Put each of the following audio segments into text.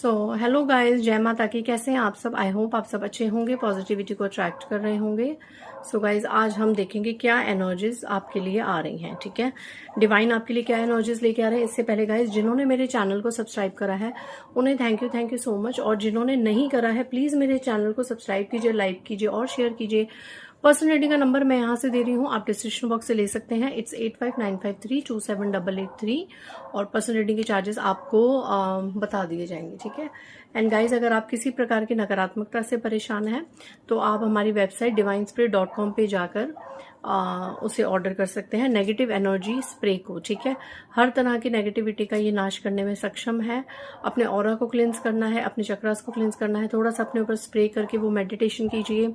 Hello guys, जय माता की। कैसे हैं आप सब? आई होप आप सब अच्छे होंगे, पॉजिटिविटी को अट्रैक्ट कर रहे होंगे। गाइस, आज हम देखेंगे क्या एनर्जीज आपके लिए आ रही हैं। ठीक है, डिवाइन आपके लिए क्या एनर्जीज लेके आ रहे हैं। इससे पहले गाइस, जिन्होंने मेरे चैनल को सब्सक्राइब करा है उन्हें थैंक यू सो मच, और जिन्होंने नहीं करा है प्लीज मेरे चैनल को सब्सक्राइब कीजिए, लाइक कीजिए और शेयर कीजिए। पर्सनल रीडिंग का नंबर मैं यहाँ से दे रही हूँ, आप डिस्क्रिप्शन बॉक्स से ले सकते हैं। इट्स 8595327883 और पर्सनल रीडिंग के चार्जेस आपको बता दिए जाएंगे। ठीक है, एंड गाइज, अगर आप किसी प्रकार की नकारात्मकता से परेशान हैं तो आप हमारी वेबसाइट divinespirit.com पे जाकर उसे ऑर्डर कर सकते हैं, नेगेटिव एनर्जी स्प्रे को। ठीक है, हर तरह की नेगेटिविटी का ये नाश करने में सक्षम है। अपने ऑरा को क्लेंस करना है, अपने चक्रास को क्लेंस करना है, थोड़ा सा अपने ऊपर स्प्रे करके वो मेडिटेशन कीजिए।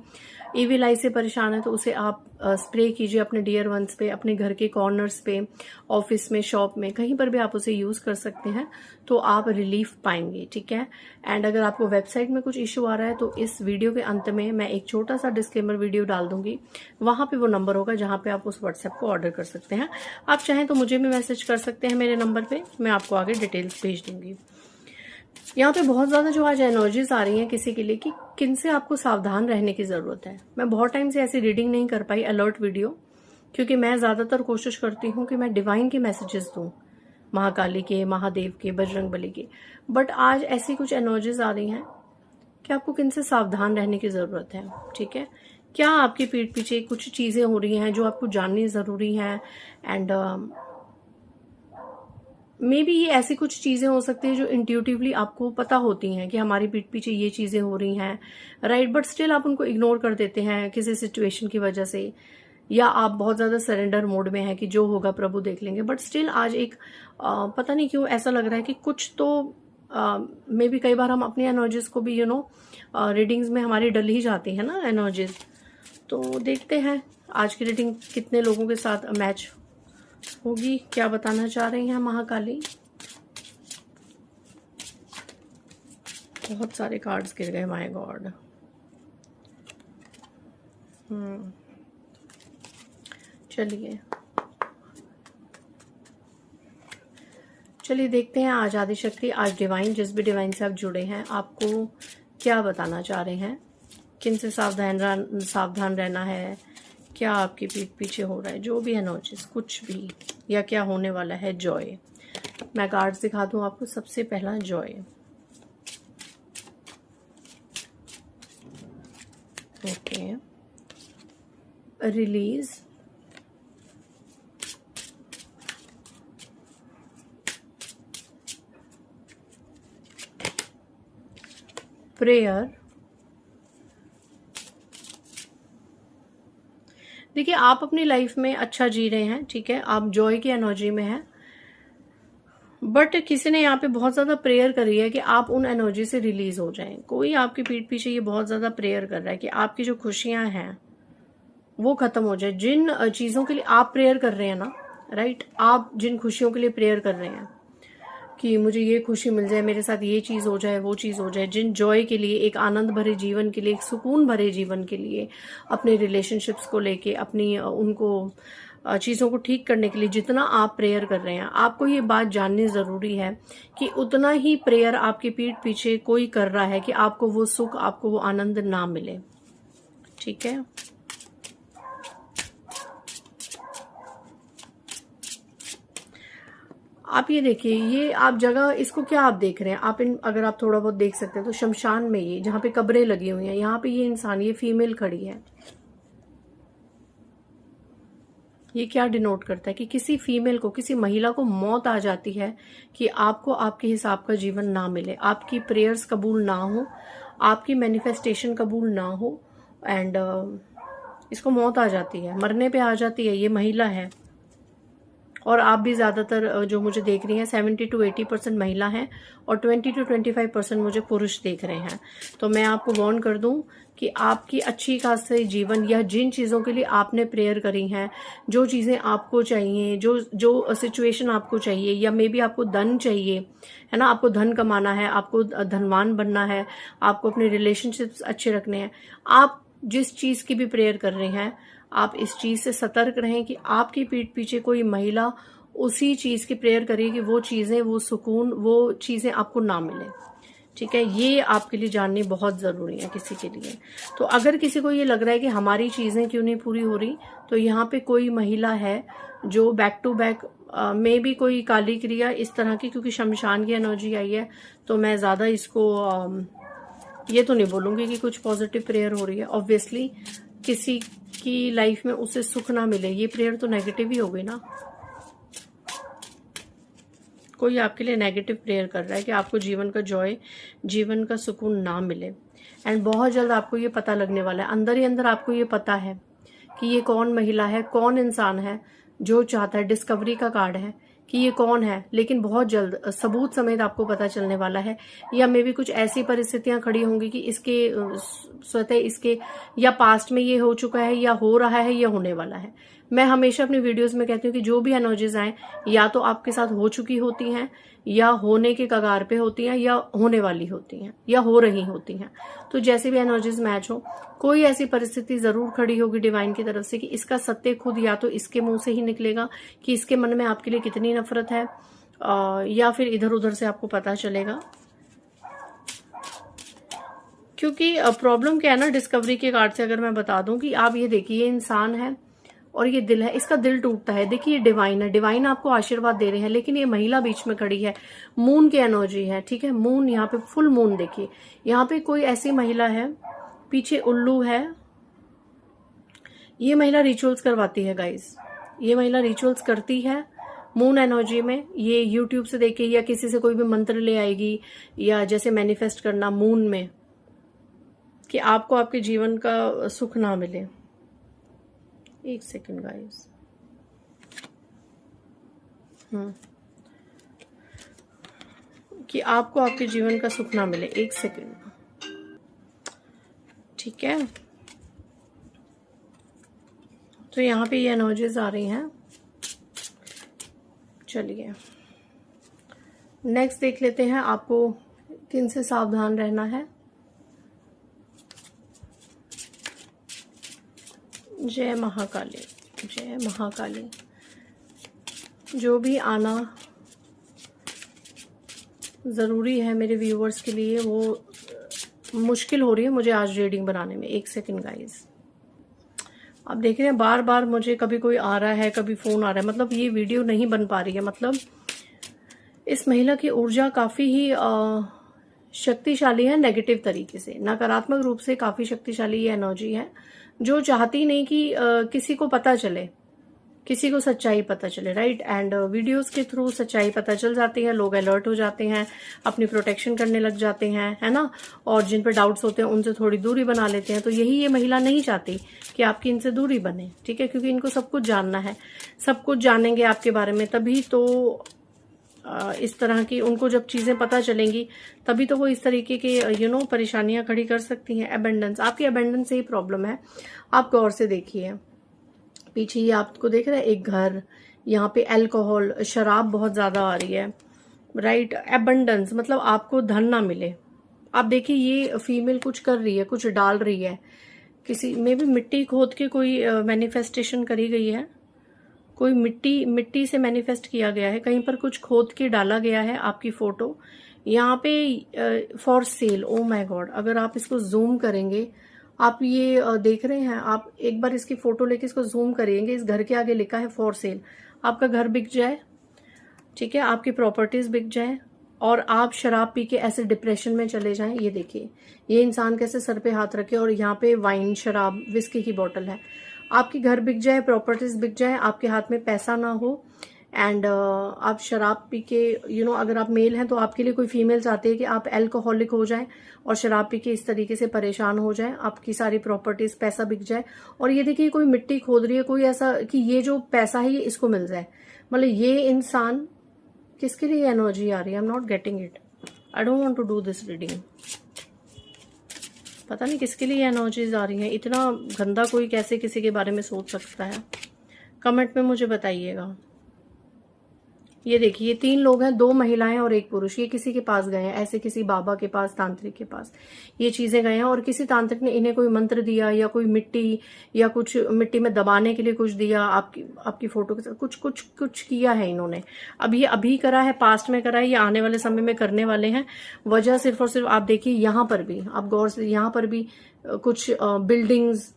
ईविल आई से परेशान है तो उसे आप स्प्रे कीजिए अपने डियर वंस पे, अपने घर के कॉर्नर्स पे, ऑफिस में, शॉप में, कहीं पर भी आप उसे यूज कर सकते हैं तो आप रिलीफ पाएंगे। ठीक है, एंड अगर आपको वेबसाइट में कुछ इश्यू आ रहा है तो इस वीडियो के अंत में मैं एक छोटा सा डिस्क्लेमर वीडियो डाल दूंगी, वहां पे वो नंबर होगा जहां पे आप उस व्हाट्सएप को ऑर्डर कर सकते हैं। आप चाहें तो मुझे भी मैसेज कर सकते हैं मेरे नंबर पे, मैं आपको आगे डिटेल्स भेज दूंगी। यहाँ पे बहुत ज्यादा जो आज एनर्जीज आ रही हैं किसी के लिए कि किन से आपको सावधान रहने की जरूरत है। मैं बहुत टाइम से ऐसी रीडिंग नहीं कर पाई अलर्ट वीडियो, क्योंकि मैं ज्यादातर कोशिश करती हूँ कि मैं डिवाइन के मैसेजेस दूं, महाकाली के, महादेव के, बजरंग बली के। बट आज ऐसी कुछ एनर्जीज आ रही हैं कि आपको किन से सावधान रहने की जरूरत है। ठीक है, क्या आपकी पीठ पीछे कुछ चीजें हो रही हैं जो आपको जाननी जरूरी है, एंड मे बी ये ऐसी कुछ चीजें हो सकती है जो इंट्यूटिवली आपको पता होती हैं कि हमारी पीठ पीछे ये चीजें हो रही हैं, राइट, बट स्टिल आप उनको इग्नोर कर देते हैं किसी सिचुएशन की वजह से, या आप बहुत ज्यादा सरेंडर मोड में हैं कि जो होगा प्रभु देख लेंगे। बट स्टिल आज एक पता नहीं क्यों ऐसा लग रहा है कि कुछ तो मे बी कई बार हम अपनी एनर्जीज को भी रीडिंग्स में हमारी डल ही जाती है ना एनर्जीज। तो देखते हैं आज की रीडिंग कितने लोगों के साथ मैच होगी, क्या बताना चाह रही हैं महाकाली। बहुत सारे कार्ड्स गिर गए, माय गॉड। चलिए देखते हैं आज आदिशक्ति, आज डिवाइन, जिस भी डिवाइन से आप जुड़े हैं, आपको क्या बताना चाह रहे हैं, किन से सावधान रहना है, क्या आपकी पीठ पीछे हो रहा है, जो भी है नोटिस कुछ भी, या क्या होने वाला है। जॉय, मैं कार्ड्स दिखा दूं आपको। सबसे पहला जॉय, ओके, रिलीज, प्रेयर। देखिए, आप अपनी लाइफ में अच्छा जी रहे हैं, ठीक है, आप जॉय की एनर्जी में हैं, बट किसी ने यहाँ पे बहुत ज्यादा प्रेयर करी है कि आप उन एनर्जी से रिलीज हो जाएं। कोई आपकी पीठ पीछे ये बहुत ज्यादा प्रेयर कर रहा है कि आपकी जो खुशियां हैं वो खत्म हो जाए। जिन चीजों के लिए आप प्रेयर कर रहे हैं ना, राइट, आप जिन खुशियों के लिए प्रेयर कर रहे हैं कि मुझे ये खुशी मिल जाए, मेरे साथ ये चीज हो जाए, वो चीज हो जाए, जिन जॉय के लिए, एक आनंद भरे जीवन के लिए, एक सुकून भरे जीवन के लिए, अपने रिलेशनशिप्स को लेके, अपनी उनको चीजों को ठीक करने के लिए जितना आप प्रेयर कर रहे हैं, आपको ये बात जाननी जरूरी है कि उतना ही प्रेयर आपके पीठ पीछे कोई कर रहा है कि आपको वो सुख, आपको वो आनंद ना मिले। ठीक है, आप ये देखिए, ये आप जगह, इसको क्या आप देख रहे हैं, आप अगर आप थोड़ा बहुत देख सकते हैं तो शमशान में, ये जहां पे कब्रें लगी हुई हैं, यहाँ पे ये इंसान, ये फीमेल खड़ी है। ये क्या डिनोट करता है कि किसी फीमेल को, किसी महिला को मौत आ जाती है कि आपको आपके हिसाब का जीवन ना मिले, आपकी प्रेयर्स कबूल ना हो, आपकी मैनिफेस्टेशन कबूल ना हो, एंड इसको मौत आ जाती है, मरने पे आ जाती है। ये महिला है, और आप भी ज्यादातर जो मुझे देख रही हैं 70 to 80% महिला हैं, और 20 to 25% मुझे पुरुष देख रहे हैं। तो मैं आपको वार्न कर दूं कि आपकी अच्छी खासी जीवन, या जिन चीजों के लिए आपने प्रेयर करी हैं, जो चीजें आपको चाहिए, जो सिचुएशन आपको चाहिए, या मे बी आपको धन चाहिए, है ना, आपको धन कमाना है, आपको धनवान बनना है, आपको अपने रिलेशनशिप्स अच्छे रखने हैं, आप जिस चीज की भी प्रेयर कर रहे हैं, आप इस चीज से सतर्क रहें कि आपकी पीठ पीछे कोई महिला उसी चीज की प्रेयर करे कि वो चीजें, वो सुकून, वो चीजें आपको ना मिले। ठीक है, ये आपके लिए जाननी बहुत ज़रूरी है किसी के लिए। तो अगर किसी को ये लग रहा है कि हमारी चीज़ें क्यों नहीं पूरी हो रही, तो यहाँ पे कोई महिला है जो बैक टू बैक में भी कोई काली क्रिया इस तरह की, क्योंकि शमशान की एनर्जी आई है, तो मैं ज़्यादा इसको ये तो नहीं बोलूँगी कि कुछ पॉजिटिव प्रेयर हो रही है। ऑब्वियसली किसी की लाइफ में उसे सुख ना मिले, ये प्रेयर तो नेगेटिव ही हो गई ना। कोई आपके लिए नेगेटिव प्रेयर कर रहा है कि आपको जीवन का जॉय, जीवन का सुकून ना मिले। एंड बहुत जल्द आपको ये पता लगने वाला है, अंदर ही अंदर आपको ये पता है कि ये कौन महिला है, कौन इंसान है जो चाहता है। डिस्कवरी का कार्ड है कि ये कौन है, लेकिन बहुत जल्द सबूत समेत आपको पता चलने वाला है। या मे भी कुछ ऐसी परिस्थितियां खड़ी होंगी कि इसके स्वतः इसके या पास्ट में ये हो चुका है, या हो रहा है, या होने वाला है। मैं हमेशा अपनी वीडियोस में कहती हूँ कि जो भी एनर्जीज आए या तो आपके साथ हो चुकी होती हैं, या होने के कगार पे होती हैं, या होने वाली होती हैं, या हो रही होती हैं। तो जैसे भी एनर्जीज मैच हो, कोई ऐसी परिस्थिति जरूर खड़ी होगी डिवाइन की तरफ से कि इसका सत्य खुद या तो इसके मुंह से ही निकलेगा कि इसके मन में आपके लिए कितनी नफरत है, या फिर इधर उधर से आपको पता चलेगा। क्योंकि प्रॉब्लम क्या है ना, डिस्कवरी के कार्ड से अगर मैं बता दूं कि आप ये देखिए, ये इंसान है और ये दिल है, इसका दिल टूटता है। देखिए ये डिवाइन है, डिवाइन आपको आशीर्वाद दे रहे हैं, लेकिन ये महिला बीच में खड़ी है, मून की एनर्जी है। ठीक है, मून यहाँ पे फुल मून, देखिए यहाँ पे कोई ऐसी महिला है, पीछे उल्लू है। ये महिला रिचुअल्स करवाती है गाइस, ये महिला रिचुअल्स करती है मून एनर्जी में। ये यूट्यूब से देखे या किसी से कोई भी मंत्र ले आएगी, या जैसे मैनिफेस्ट करना मून में कि आपको आपके जीवन का सुख ना मिले। एक सेकेंड गाइस, कि आपको आपके जीवन का सुख ना मिले। एक सेकेंड, ठीक है। तो यहाँ पे ये एनर्जीज आ रही हैं। चलिए नेक्स्ट देख लेते हैं आपको किन से सावधान रहना है। जय महाकाली, जय महाकाली। जो भी आना ज़रूरी है मेरे व्यूअर्स के लिए, वो मुश्किल हो रही है मुझे आज रीडिंग बनाने में। एक सेकंड गाइस, आप देख रहे हैं बार बार मुझे कभी कोई आ रहा है, कभी फ़ोन आ रहा है, मतलब ये वीडियो नहीं बन पा रही है। मतलब इस महिला की ऊर्जा काफ़ी ही शक्तिशाली है, नेगेटिव तरीके से, नकारात्मक रूप से काफ़ी शक्तिशाली ये एनर्जी है, जो चाहती नहीं कि किसी को पता चले, किसी को सच्चाई पता चले, राइट। एंड वीडियोस के थ्रू सच्चाई पता चल जाती है, लोग अलर्ट हो जाते हैं, अपनी प्रोटेक्शन करने लग जाते हैं, है ना। और जिन पर डाउट्स होते हैं उनसे थोड़ी दूरी बना लेते हैं। तो यही ये महिला नहीं चाहती कि आपकी इनसे दूरी बने, ठीक है, क्योंकि इनको सब कुछ जानना है, सब कुछ जानेंगे आपके बारे में, तभी तो इस तरह की उनको जब चीजें पता चलेंगी तभी तो वो इस तरीके के परेशानियां खड़ी कर सकती हैं। अबेंडेंस, आपकी अबेंडेंस से ही प्रॉब्लम है। आप गौर से देखिए, पीछे ये आपको देख रहा है एक घर, यहाँ पे अल्कोहल, शराब बहुत ज्यादा आ रही है, राइट। अबेंडेंस मतलब आपको धन ना मिले। आप देखिए ये फीमेल कुछ कर रही है, कुछ डाल रही है, किसी में भी मिट्टी खोद के कोई मैनिफेस्टेशन करी गई है, कोई मिट्टी से मैनिफेस्ट किया गया है, कहीं पर कुछ खोद के डाला गया है आपकी फोटो यहाँ पे for sale. Oh my God, अगर आप इसको जूम करेंगे, आप ये देख रहे हैं, आप एक बार इसकी फोटो लेके इसको जूम करेंगे, इस घर के आगे लिखा है फॉर सेल। आपका घर बिक जाए, ठीक है, आपकी प्रॉपर्टीज बिक जाए, और आप शराब पी के ऐसे डिप्रेशन में चले जाएं। ये देखिए ये इंसान कैसे सर पे हाथ रखे, और यहाँ पे वाइन, शराब, विस्की की बोतल है। आपकी घर बिक जाए, प्रॉपर्टीज बिक जाए, आपके हाथ में पैसा ना हो, एंड आप शराब पी के अगर आप मेल हैं तो आपके लिए कोई फीमेल चाहती है कि आप अल्कोहलिक हो जाएं और शराब पी के इस तरीके से परेशान हो जाएं, आपकी सारी प्रॉपर्टीज, पैसा बिक जाए। और ये देखिए कोई मिट्टी खोद रही है, कोई ऐसा कि ये जो पैसा है ये इसको मिल जाए। मतलब ये इंसान, किसके लिए एनर्जी आ रही है? I am not getting it, I don't want to do this reading. पता नहीं किसके लिए एनर्जीज आ रही हैं। इतना गंदा कोई कैसे किसी के बारे में सोच सकता है? कमेंट में मुझे बताइएगा। ये देखिए, ये 3 लोग हैं, 2 महिलाएं और 1 पुरुष। ये किसी के पास गए हैं, ऐसे किसी बाबा के पास, तांत्रिक के पास ये चीजें गए हैं, और किसी तांत्रिक ने इन्हें कोई मंत्र दिया या कोई मिट्टी या कुछ मिट्टी में दबाने के लिए कुछ दिया, आपकी फोटो के साथ कुछ कुछ कुछ किया है इन्होंने। अब ये अभी करा है, पास्ट में करा है, ये आने वाले समय में करने वाले हैं। वजह सिर्फ और सिर्फ आप देखिए, यहाँ पर भी आप गौर से, यहाँ पर भी कुछ बिल्डिंग्स,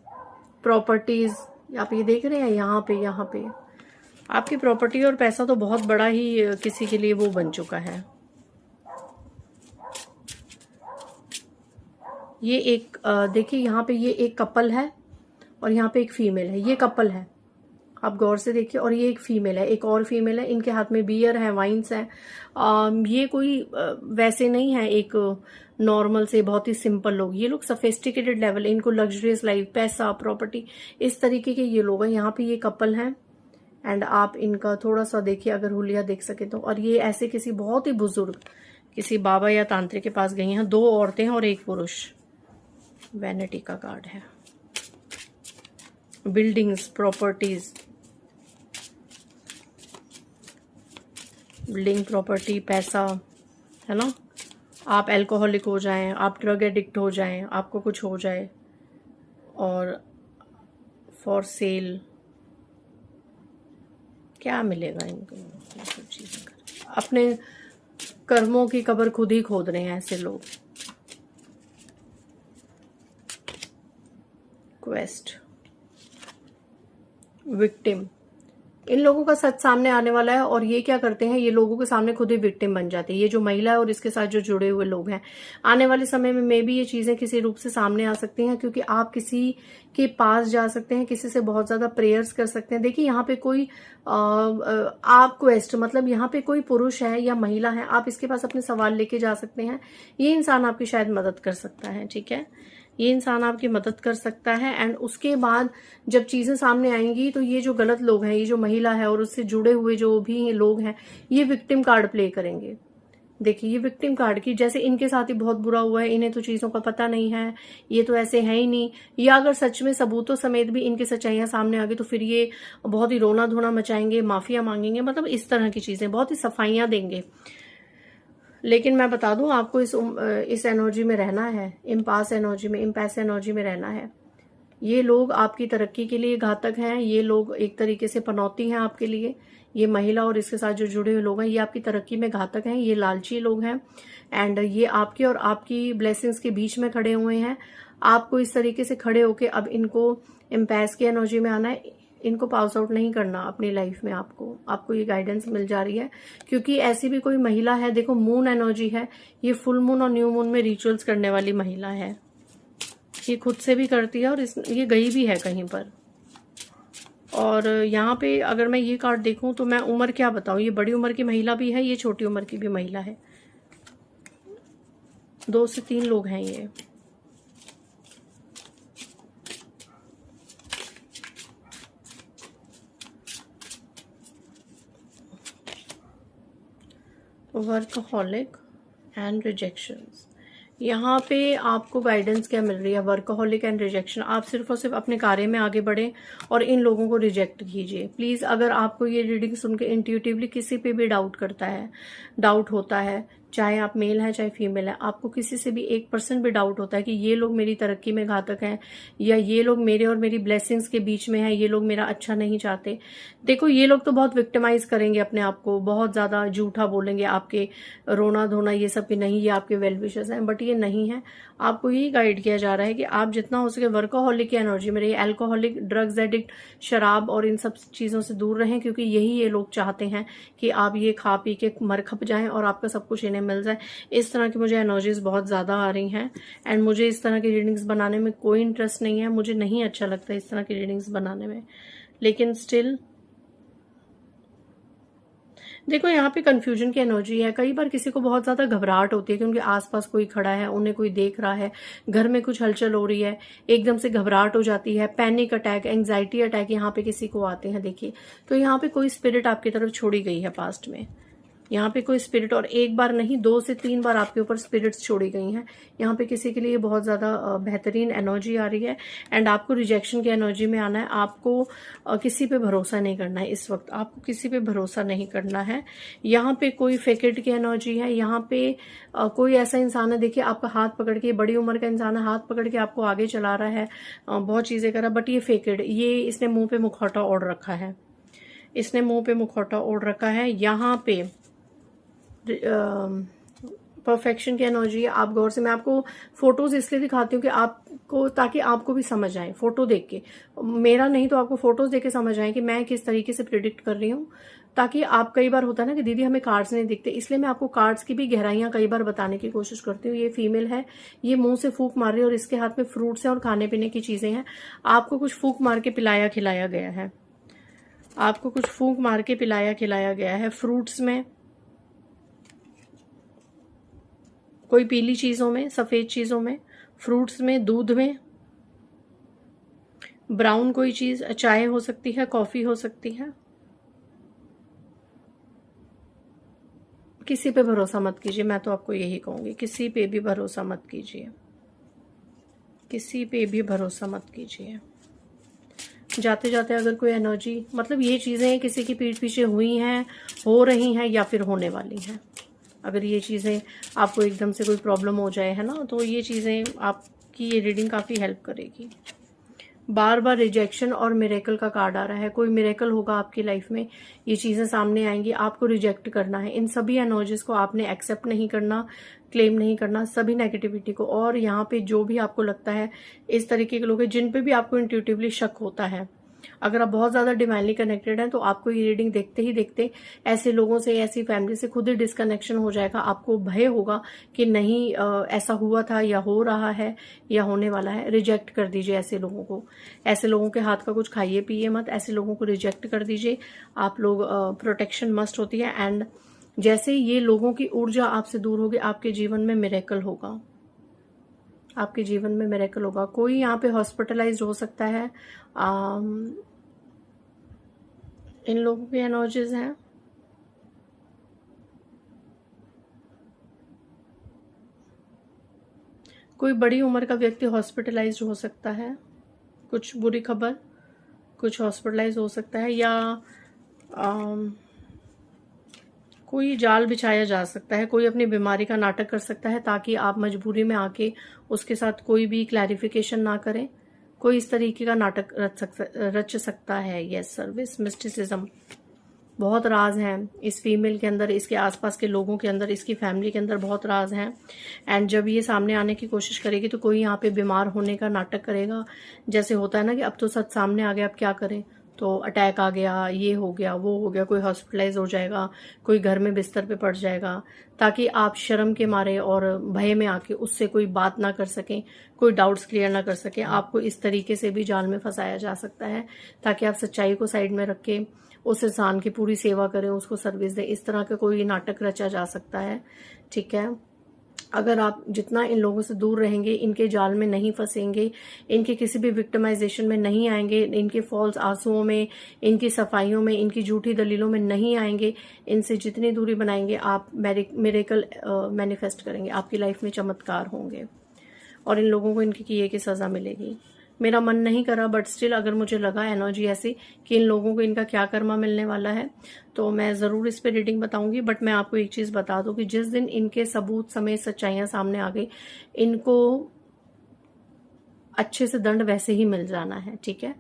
प्रॉपर्टीज आप ये देख रहे हैं, यहाँ पे आपकी प्रॉपर्टी और पैसा तो बहुत बड़ा ही किसी के लिए वो बन चुका है। ये एक देखिए, यहाँ पे ये एक कपल है और यहाँ पे एक फीमेल है। ये कपल है, आप गौर से देखिए, और ये एक फीमेल है, एक और फीमेल है। इनके हाथ में बियर है, वाइन्स है। ये कोई वैसे नहीं है एक नॉर्मल से, बहुत ही सिंपल लोग। ये लोग सोफिस्टिकेटेड लेवल, इनको लग्जरियस लाइफ, पैसा, प्रॉपर्टी, इस तरीके के ये लोग हैं। यहाँ पे ये कपल हैं एंड आप इनका थोड़ा सा देखिए, अगर हुलिया देख सके तो। और ये ऐसे किसी बहुत ही बुजुर्ग, किसी बाबा या तांत्रिक के पास गई हैं। 2 औरतें हैं और 1 पुरुष। वैनिटी का कार्ड है। बिल्डिंग्स, प्रॉपर्टीज, बिल्डिंग, प्रॉपर्टी, पैसा, है ना। आप अल्कोहलिक हो जाएं, आप ड्रग एडिक्ट हो जाएं, आपको कुछ हो जाए, और फॉर सेल क्या मिलेगा इनको, सब चीजें अपने कर्मों की कब्र खुद ही खोद रहे हैं ऐसे लोग। क्वेस्ट, विक्टिम, इन लोगों का सच सामने आने वाला है। और ये क्या करते हैं, ये लोगों के सामने खुद ही विक्टिम बन जाते हैं। ये जो महिला है और इसके साथ जो जुड़े हुए लोग हैं, आने वाले समय में मे भी ये चीजें किसी रूप से सामने आ सकती हैं, क्योंकि आप किसी के पास जा सकते हैं, किसी से बहुत ज्यादा प्रेयर्स कर सकते हैं। देखिए, यहाँ पे कोई आप क्वेस्ट, मतलब यहाँ पे कोई पुरुष है या महिला है, आप इसके पास अपने सवाल लेके जा सकते हैं। ये इंसान आपकी शायद मदद कर सकता है, ठीक है, ये इंसान आपकी मदद कर सकता है। एंड उसके बाद जब चीजें सामने आएंगी तो ये जो गलत लोग हैं, ये जो महिला है और उससे जुड़े हुए जो भी लोग हैं, ये विक्टिम कार्ड प्ले करेंगे। देखिए, ये विक्टिम कार्ड की, जैसे इनके साथ ही बहुत बुरा हुआ है, इन्हें तो चीजों का पता नहीं है, ये तो ऐसे है ही नहीं, या अगर सच में सबूतों समेत भी इनकी सच्चाइयां सामने आ गई तो फिर ये बहुत ही रोना धोना मचाएंगे, माफिया मांगेंगे, मतलब इस तरह की चीजें, बहुत ही सफाइयां देंगे। लेकिन मैं बता दूं आपको, इस एनर्जी में रहना है, इम्पास एनर्जी में रहना है। ये लोग आपकी तरक्की के लिए घातक हैं। ये लोग एक तरीके से पनौती हैं आपके लिए। ये महिला और इसके साथ जो जुड़े हुए लोग हैं, ये आपकी तरक्की में घातक हैं। ये लालची लोग हैं एंड ये आपके और आपकी ब्लेसिंग्स के बीच में खड़े हुए हैं। आपको इस तरीके से खड़े होके अब इनको इम्पैस की एनर्जी में आना है। इनको पास आउट नहीं करना अपनी लाइफ में। आपको ये गाइडेंस मिल जा रही है, क्योंकि ऐसी भी कोई महिला है, देखो मून एनर्जी है, ये फुल मून और न्यू मून में रिचुअल्स करने वाली महिला है। ये खुद से भी करती है और ये गई भी है कहीं पर। और यहाँ पे अगर मैं ये कार्ड देखूं तो मैं उम्र क्या बताऊं, ये बड़ी उम्र की महिला भी है, ये छोटी उम्र की भी महिला है। 2 से 3 लोग हैं ये। वर्कहॉलिक एंड रिजेक्शंस, यहाँ पे आपको गाइडेंस क्या मिल रही है, वर्कहॉलिक एंड रिजेक्शन। आप सिर्फ और सिर्फ अपने कार्य में आगे बढ़ें और इन लोगों को रिजेक्ट कीजिए प्लीज। अगर आपको ये रीडिंग सुन के इंट्यूटिवली किसी पे भी डाउट होता है, चाहे आप मेल हैं चाहे फीमेल है, आपको किसी से भी 1% भी डाउट होता है कि ये लोग मेरी तरक्की में घातक हैं या ये लोग मेरे और मेरी ब्लेसिंग्स के बीच में हैं, ये लोग मेरा अच्छा नहीं चाहते, देखो ये लोग तो बहुत विक्टिमाइज करेंगे अपने आप को, बहुत ज्यादा झूठा बोलेंगे, आपके रोना धोना ये सब की नहीं, ये आपके वेल विशेस हैं, बट ये नहीं है। आपको यही गाइड किया जा रहा है कि आप जितना हो सके वर्कोहॉलिक की एनर्जी में रहिए, अल्कोहलिक, ड्रग्स एडिक्ट, शराब और इन सब चीजों से दूर रहें, क्योंकि यही ये लोग चाहते हैं कि आप ये खा पी के मर खप जाएं और आपका सब कुछ इन्हें मिल जाए। इस तरह की मुझे एनर्जीज बहुत ज्यादा आ रही हैं एंड मुझे इस तरह की रीडिंग्स बनाने में कोई इंटरेस्ट नहीं है, मुझे नहीं अच्छा लगता इस तरह की रीडिंग्स बनाने में, लेकिन स्टिल देखो यहाँ पे कंफ्यूजन की एनर्जी है। कई बार किसी को बहुत ज्यादा घबराहट होती है कि उनके आसपास कोई खड़ा है, उन्हें कोई देख रहा है, घर में कुछ हलचल हो रही है, एकदम से घबराहट हो जाती है, पैनिक अटैक, एंजाइटी अटैक यहाँ पे किसी को आते हैं। देखिए तो यहाँ पे कोई स्पिरिट आपकी तरफ छोड़ी गई है पास्ट में, यहाँ पे कोई स्पिरिट, और एक बार नहीं 2 से 3 बार आपके ऊपर स्पिरिट्स छोड़ी गई हैं। यहाँ पे किसी के लिए बहुत ज़्यादा बेहतरीन एनर्जी आ रही है एंड आपको रिजेक्शन की एनर्जी में आना है। आपको किसी पे भरोसा नहीं करना है इस वक्त, आपको किसी पे भरोसा नहीं करना है। यहाँ पे कोई फेकेड की एनर्जी है। यहाँ पे कोई ऐसा इंसान है, देखिए आपका हाथ पकड़ के, बड़ी उम्र का इंसान है, हाथ पकड़ के आपको आगे चला रहा है, बहुत चीज़ें कर रहा है, बट ये फेकेड, ये इसने मुंह पे मुखौटा ओढ़ रखा है, इसने मुंह पे मुखौटा ओढ़ रखा है। यहाँ पे परफेक्शन की एनर्जी है। आप गौर से, मैं आपको फोटोज इसलिए दिखाती हूँ कि आपको, ताकि आपको भी समझ आए फोटो देख के, मेरा नहीं तो आपको फोटोज देख के समझ आए कि मैं किस तरीके से प्रिडिक्ट कर रही हूँ। ताकि आप, कई बार होता है ना कि दीदी हमें कार्ड्स नहीं दिखते, इसलिए मैं आपको कार्ड्स की भी गहराइयां कई बार बताने की कोशिश करती हूँ। ये फीमेल है, ये मुंह से फूंक मार रही है और इसके हाथ में फ्रूट्स हैं और खाने पीने की चीजें हैं। आपको कुछ फूंक मार के पिलाया खिलाया गया है, आपको कुछ फूंक मार के पिलाया खिलाया गया है। फ्रूट्स में, कोई पीली चीजों में, सफेद चीजों में, फ्रूट्स में, दूध में, ब्राउन कोई चीज, चाय हो सकती है, कॉफी हो सकती है। किसी पे भरोसा मत कीजिए, मैं तो आपको यही कहूंगी, किसी पे भी भरोसा मत कीजिए, किसी पे भी भरोसा मत कीजिए। जाते जाते अगर कोई एनर्जी, मतलब ये चीजें किसी की पीठ पीछे हुई हैं, हो रही हैं या फिर होने वाली हैं, अगर ये चीजें आपको एकदम से कोई प्रॉब्लम हो जाए, है ना, तो ये चीजें आपकी, ये रीडिंग काफी हेल्प करेगी। बार बार रिजेक्शन और मिरेकल का कार्ड आ रहा है, कोई मिरेकल होगा आपकी लाइफ में, ये चीजें सामने आएंगी, आपको रिजेक्ट करना है। इन सभी एनर्जीज को आपने एक्सेप्ट नहीं करना, क्लेम नहीं करना, सभी नेगेटिविटी को। और यहाँ पे जो भी आपको लगता है, इस तरीके के लोग हैं जिन पे भी आपको इंट्यूटिवली शक होता है, अगर आप बहुत ज्यादा डिवाइनली कनेक्टेड हैं तो आपको ये रीडिंग देखते ही देखते ऐसे लोगों से, ऐसी फैमिली से खुद ही डिस्कनेक्शन हो जाएगा। आपको भय होगा कि नहीं ऐसा हुआ था या हो रहा है या होने वाला है। रिजेक्ट कर दीजिए ऐसे लोगों को, ऐसे लोगों के हाथ का कुछ खाइए पिए मत, ऐसे लोगों को रिजेक्ट कर दीजिए। आप लोग, प्रोटेक्शन मस्ट होती है। एंड जैसे ये लोगों की ऊर्जा आपसे दूर होगी, आपके जीवन में मिरेकल होगा, आपके जीवन में मिरेकल होगा। कोई यहाँ पे हॉस्पिटलाइज्ड हो सकता है, इन लोगों की एनर्जीज हैं। कोई बड़ी उम्र का व्यक्ति हॉस्पिटलाइज्ड हो सकता है, कुछ बुरी खबर, कुछ हॉस्पिटलाइज हो सकता है, या कोई जाल बिछाया जा सकता है, कोई अपनी बीमारी का नाटक कर सकता है ताकि आप मजबूरी में आके उसके साथ कोई भी क्लैरिफिकेशन ना करें। कोई इस तरीके का नाटक रच सकता है। यस, सर्विस, मिस्टिसिज्म, बहुत राज हैं इस फीमेल के अंदर, इसके आसपास के लोगों के अंदर, इसकी फैमिली के अंदर बहुत राज हैं। एंड जब ये सामने आने की कोशिश करेगी तो कोई यहाँ पे बीमार होने का नाटक करेगा। जैसे होता है ना कि अब तो सच सामने आ गया, अब क्या करें, तो अटैक आ गया, ये हो गया, वो हो गया, कोई हॉस्पिटलाइज हो जाएगा, कोई घर में बिस्तर पे पड़ जाएगा, ताकि आप शर्म के मारे और भय में आके उससे कोई बात ना कर सकें, कोई डाउट्स क्लियर ना कर सकें। आपको इस तरीके से भी जाल में फंसाया जा सकता है ताकि आप सच्चाई को साइड में रख के उस इंसान की पूरी सेवा करें, उसको सर्विस दें। इस तरह का कोई नाटक रचा जा सकता है। ठीक है, अगर आप जितना इन लोगों से दूर रहेंगे, इनके जाल में नहीं फंसेंगे, इनके किसी भी विक्टिमाइजेशन में नहीं आएंगे, इनके फॉल्स आंसुओं में, इनकी सफाइयों में, इनकी झूठी दलीलों में नहीं आएंगे, इनसे जितनी दूरी बनाएंगे, आप मिरेकल मैनिफेस्ट करेंगे, आपकी लाइफ में चमत्कार होंगे और इन लोगों को इनकी किए की सजा मिलेगी। मेरा मन नहीं करा, बट स्टिल अगर मुझे लगा एनर्जी ऐसी कि इन लोगों को इनका क्या कर्मा मिलने वाला है, तो मैं ज़रूर इस पे रीडिंग बताऊंगी। बट मैं आपको एक चीज़ बता दूं कि जिस दिन इनके सबूत समेत सच्चाइयां सामने आ गई, इनको अच्छे से दंड वैसे ही मिल जाना है। ठीक है,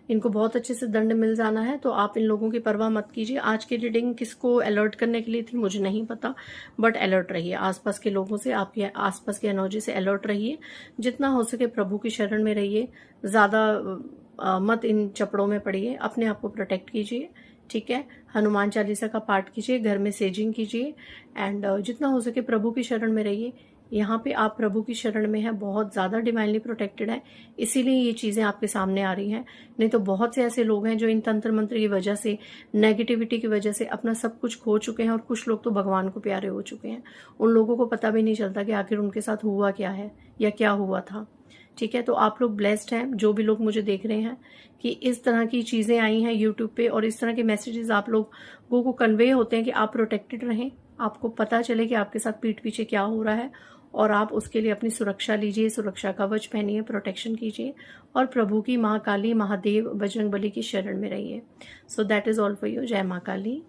इनको बहुत अच्छे से दंड मिल जाना है, तो आप इन लोगों की परवाह मत कीजिए। आज की रीडिंग किसको अलर्ट करने के लिए थी मुझे नहीं पता, बट अलर्ट रहिए आसपास के लोगों से, आपके आसपास की एनर्जी से अलर्ट रहिए। जितना हो सके प्रभु की शरण में रहिए, ज्यादा मत इन चपड़ों में पड़िए, अपने आप को प्रोटेक्ट कीजिए। ठीक है, हनुमान चालीसा का पाठ कीजिए, घर में सेजिंग कीजिए, एंड जितना हो सके प्रभु की शरण में रहिए। यहाँ पे आप प्रभु की शरण में है, बहुत ज्यादा डिवाइनली प्रोटेक्टेड है, इसीलिए ये चीजें आपके सामने आ रही हैं। नहीं तो बहुत से ऐसे लोग हैं जो इन तंत्र मंत्र की वजह से, नेगेटिविटी की वजह से अपना सब कुछ खो चुके हैं, और कुछ लोग तो भगवान को प्यारे हो चुके हैं। उन लोगों को पता भी नहीं चलता कि आखिर उनके साथ हुआ क्या है या क्या हुआ था। ठीक है, तो आप लोग ब्लेस्ड हैं, जो भी लोग मुझे देख रहे हैं, कि इस तरह की चीजें आई हैं यूट्यूब पे और इस तरह के मैसेजेस आप लोगों को कन्वे होते हैं कि आप प्रोटेक्टेड रहें, आपको पता चले कि आपके साथ पीठ पीछे क्या हो रहा है, और आप उसके लिए अपनी सुरक्षा लीजिए, सुरक्षा कवच पहनिए, प्रोटेक्शन कीजिए, और प्रभु की, माँ काली, महादेव, बजरंगबली की शरण में रहिए। So that is all for you. जय माँ काली।